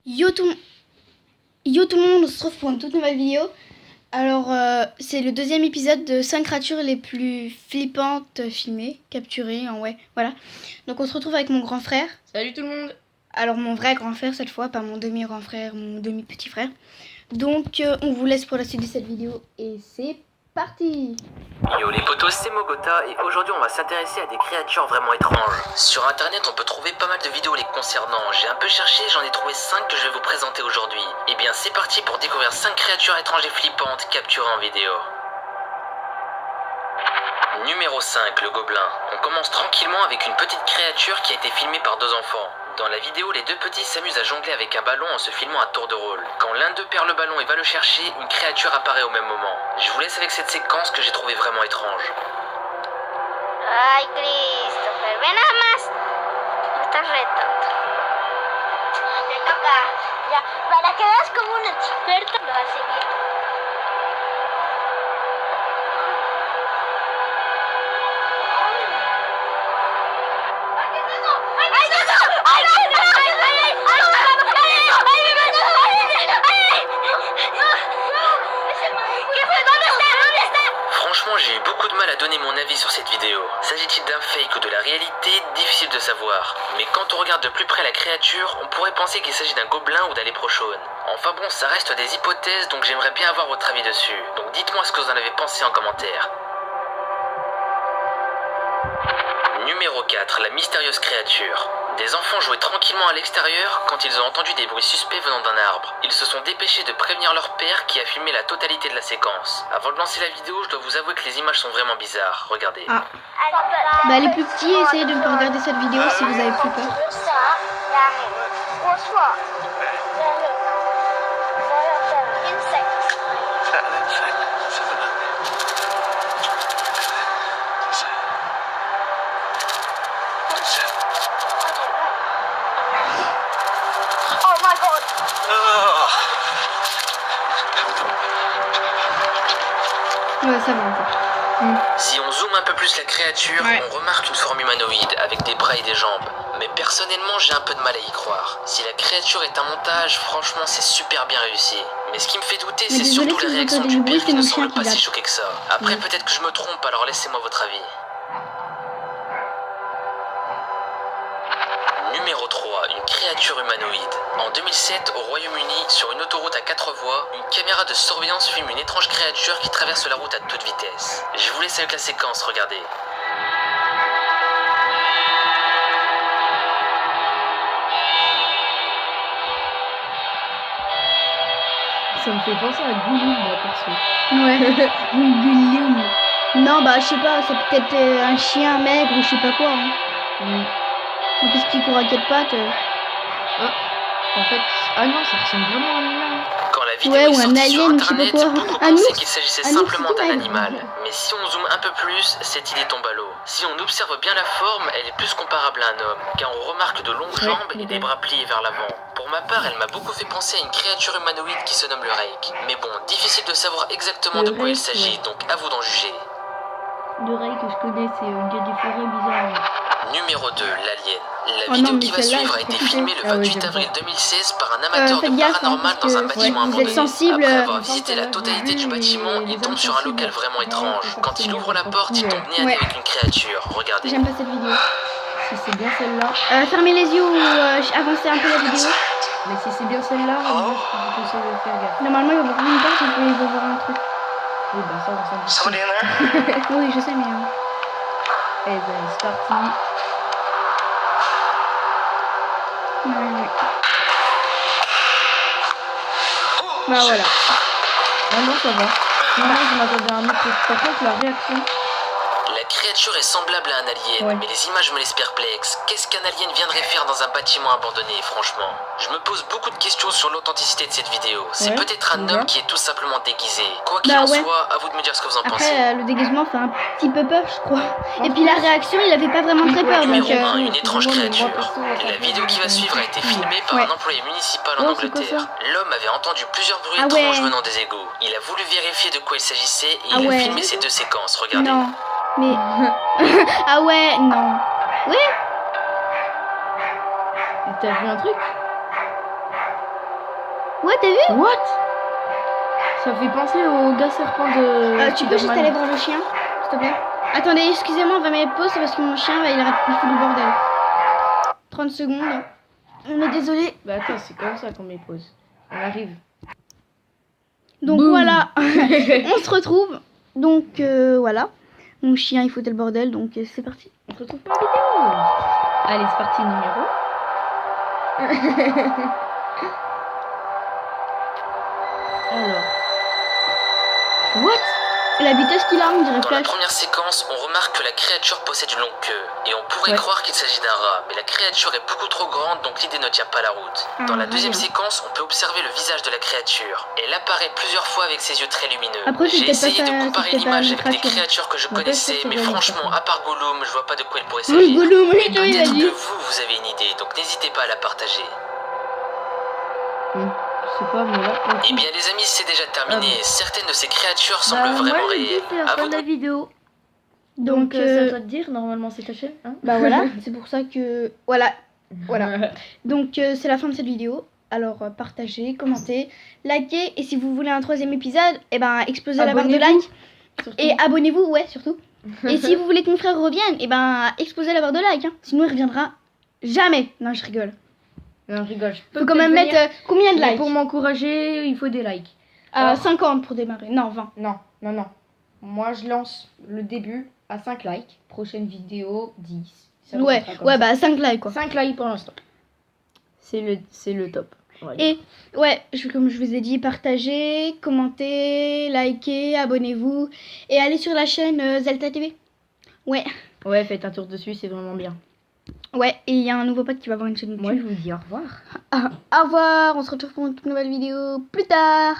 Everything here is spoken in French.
Yo tout, Yo tout le monde, on se retrouve pour une toute nouvelle vidéo. Alors c'est le deuxième épisode de 5 créatures les plus flippantes filmées, capturées, ouais, voilà. Donc on se retrouve avec mon grand frère. Salut tout le monde. Alors mon vrai grand frère cette fois, pas mon demi-grand frère, mon demi-petit frère. Donc on vous laisse pour la suite de cette vidéo et c'est parti. Yo les potos, c'est Mogota et aujourd'hui on va s'intéresser à des créatures vraiment étranges. Sur internet on peut trouver pas mal de vidéos les concernant. J'ai un peu cherché, j'en ai trouvé 5 que je vais vous présenter aujourd'hui. Et bien c'est parti pour découvrir 5 créatures étranges et flippantes capturées en vidéo. Numéro 5, le gobelin. On commence tranquillement avec une petite créature qui a été filmée par 2 enfants. Dans la vidéo, les 2 petits s'amusent à jongler avec un ballon en se filmant à tour de rôle. Quand l'un d'eux perd le ballon et va le chercher, une créature apparaît au même moment. Je vous laisse avec cette séquence que j'ai trouvée vraiment étrange. Ay, Christopher, ve nada más. Me estás retando. Te toca. Ya, para que veas como un experto lo hace bien. Franchement, j'ai eu beaucoup de mal à donner mon avis sur cette vidéo. S'agit-il d'un fake ou de la réalité? Difficile de savoir. Mais quand on regarde de plus près la créature, on pourrait penser qu'il s'agit d'un gobelin ou d'un léprechaune. Enfin bon, ça reste des hypothèses, donc j'aimerais bien avoir votre avis dessus. Donc dites-moi ce que vous en avez pensé en commentaire. Numéro 4, la mystérieuse créature. Des enfants jouaient tranquillement à l'extérieur quand ils ont entendu des bruits suspects venant d'un arbre. Ils se sont dépêchés de prévenir leur père qui a filmé la totalité de la séquence. Avant de lancer la vidéo, je dois vous avouer que les images sont vraiment bizarres. Regardez. Ah. Bah les plus petits, essayez de ne pas regarder cette vidéo si vous avez plus peur. Ouais, ça va encore. Si on zoome un peu plus la créature, on remarque une forme humanoïde avec des bras et des jambes. Mais personnellement, j'ai un peu de mal à y croire. Si la créature est un montage, franchement, c'est super bien réussi. Mais ce qui me fait douter, c'est surtout la réaction du père qui ne semble pas si choqué que ça. Après, peut-être que je me trompe, alors laissez-moi votre avis. Numéro 3, une créature humanoïde. En 2007, au Royaume-Uni, sur une autoroute à 4 voies, une caméra de surveillance filme une étrange créature qui traverse la route à toute vitesse. Je vous laisse avec la séquence, regardez. Ça me fait penser à Gollum, moi, perso. Ouais. Gollum. Non, bah je sais pas, c'est peut-être un chien maigre ou je sais pas quoi. Hein. En plus qu'il court à 4 pattes. Ah, en fait, ah non, ça ressemble vraiment à un humain. Quand la vidéo est sortie sur internet, beaucoup Un pensaient ours. qu'il s'agissait Un ours simplement d'un maigre. animal. Mais si on zoome un peu plus, cette idée tombe à l'eau. Si on observe bien la forme, elle est plus comparable à un homme, car on remarque de longues jambes et des bras pliés vers l'avant. Pour ma part, elle m'a beaucoup fait penser à une créature humanoïde qui se nomme le Rake. Mais bon, difficile de savoir exactement de quoi il s'agit, donc à vous d'en juger. Le Ray que je connais, c'est un gars des forêts bizarre. Numéro 2, l'alien. La vidéo qui va suivre a été filmée le 28 avril 2016 par un amateur de paranormal dans un bâtiment abandonné. Après avoir visité la totalité du bâtiment, il tombe sur un local vraiment étrange. Quand il ouvre la porte, il tombe nez à nez avec une créature. Regardez. J'aime pas cette vidéo. Si c'est bien celle-là. Fermez les yeux ou avancez un peu la vidéo. Mais si c'est bien celle-là, je vous conseille de faire gaffe. Normalement, il va voir une porte et il va voir un truc. Oui, bah ça, on s'en fout. Oui, je sais, mais... Eh ben, c'est parti. Ouais. Bah voilà. Ah non, ça va. Non, je m'attendais à un autre truc. Par contre, la réaction... La créature est semblable à un alien, mais les images me laissent perplexe. Qu'est-ce qu'un alien viendrait faire dans un bâtiment abandonné, franchement? Je me pose beaucoup de questions sur l'authenticité de cette vidéo. C'est peut-être un homme qui est tout simplement déguisé. Quoi qu'il en soit, à vous de me dire ce que vous en pensez. Après, le déguisement fait un petit peu peur, je crois. Et puis la réaction, il avait pas vraiment très peur. Numéro Donc, 1, une étrange créature. La vidéo qui va suivre a été filmée par un employé municipal en Angleterre. L'homme avait entendu plusieurs bruits étranges venant des égouts. Il a voulu vérifier de quoi il s'agissait et il a filmé ces 2 séquences. Regardez. Non. Mais... ah ouais, non. Ouais. T'as vu un truc? Ouais, t'as vu? What? Ça fait penser au gars serpent de. Tu peux juste Spider-Man. aller voir le chien, s'il te plaît? Attendez, excusez-moi, on va mettre pause parce que mon chien, il fout du bordel. 30 secondes. On est désolé. Bah attends, c'est comme ça qu'on met pause. On arrive. Donc Boum. voilà, on se retrouve. Donc voilà, mon chien, il foutait le bordel, donc c'est parti. On se retrouve pour la vidéo. Allez, c'est parti, numéro. Alors. What? La vitesse qu'il a, on dirait Dans la Flash. première séquence, on remarque que la créature possède une longue queue, et on pourrait Ouais. croire qu'il s'agit d'un rat, mais la créature est beaucoup trop grande, donc l'idée ne tient pas la route. Dans la deuxième séquence, on peut observer le visage de la créature. Elle apparaît plusieurs fois avec ses yeux très lumineux. Après, c'est J'ai peut-être pas essayé ça- de c'est comparer peut-être l'image pas avec une des créature. créatures que je peut-être connaissais, que mais c'est franchement, à part Gollum, je vois pas de quoi il pourrait Oui, s'agir. Gollum, oui, Mais toi, il a peut-être dit. que vous avez une idée, donc n'hésitez pas à la partager. Je sais pas, mais là. Eh bien les amis, c'est déjà terminé. Ah bon. Certaines de ces créatures semblent Bah, vraiment moi, je dis, réelles. c'est la À fin vous de de la vidéo. Donc, c'est à toi de dire, normalement c'est ta chaîne. Hein. bah voilà, c'est pour ça que... Voilà. Donc c'est la fin de cette vidéo. Alors partagez, commentez, likez. Et si vous voulez un troisième épisode, eh ben explosez la barre de Abonnez-vous. like. Et abonnez-vous, ouais, surtout. Et si vous voulez que mon frère revienne, eh ben explosez la barre de like. Hein. Sinon il reviendra jamais. Non, je rigole. Non, je rigole. Je peux Faut quand même peut-être mettre combien de venir, mais likes pour m'encourager, il faut des likes. 50 pour démarrer. Non, 20. Non. Moi, je lance le début à 5 likes. Prochaine vidéo, 10. Ça Ouais, remontera comme ouais, ça. bah 5 likes quoi. 5 likes pour l'instant. C'est le top. on va dire. Et ouais, comme je vous ai dit, partagez, commentez, likez, abonnez-vous et allez sur la chaîne Zelta TV. Ouais, Ouais, faites un tour dessus, c'est vraiment bien. ouais, et il y a un nouveau pote qui va avoir une chaîne YouTube. Moi, je vous dis au revoir. Au revoir, on se retrouve pour une toute nouvelle vidéo plus tard.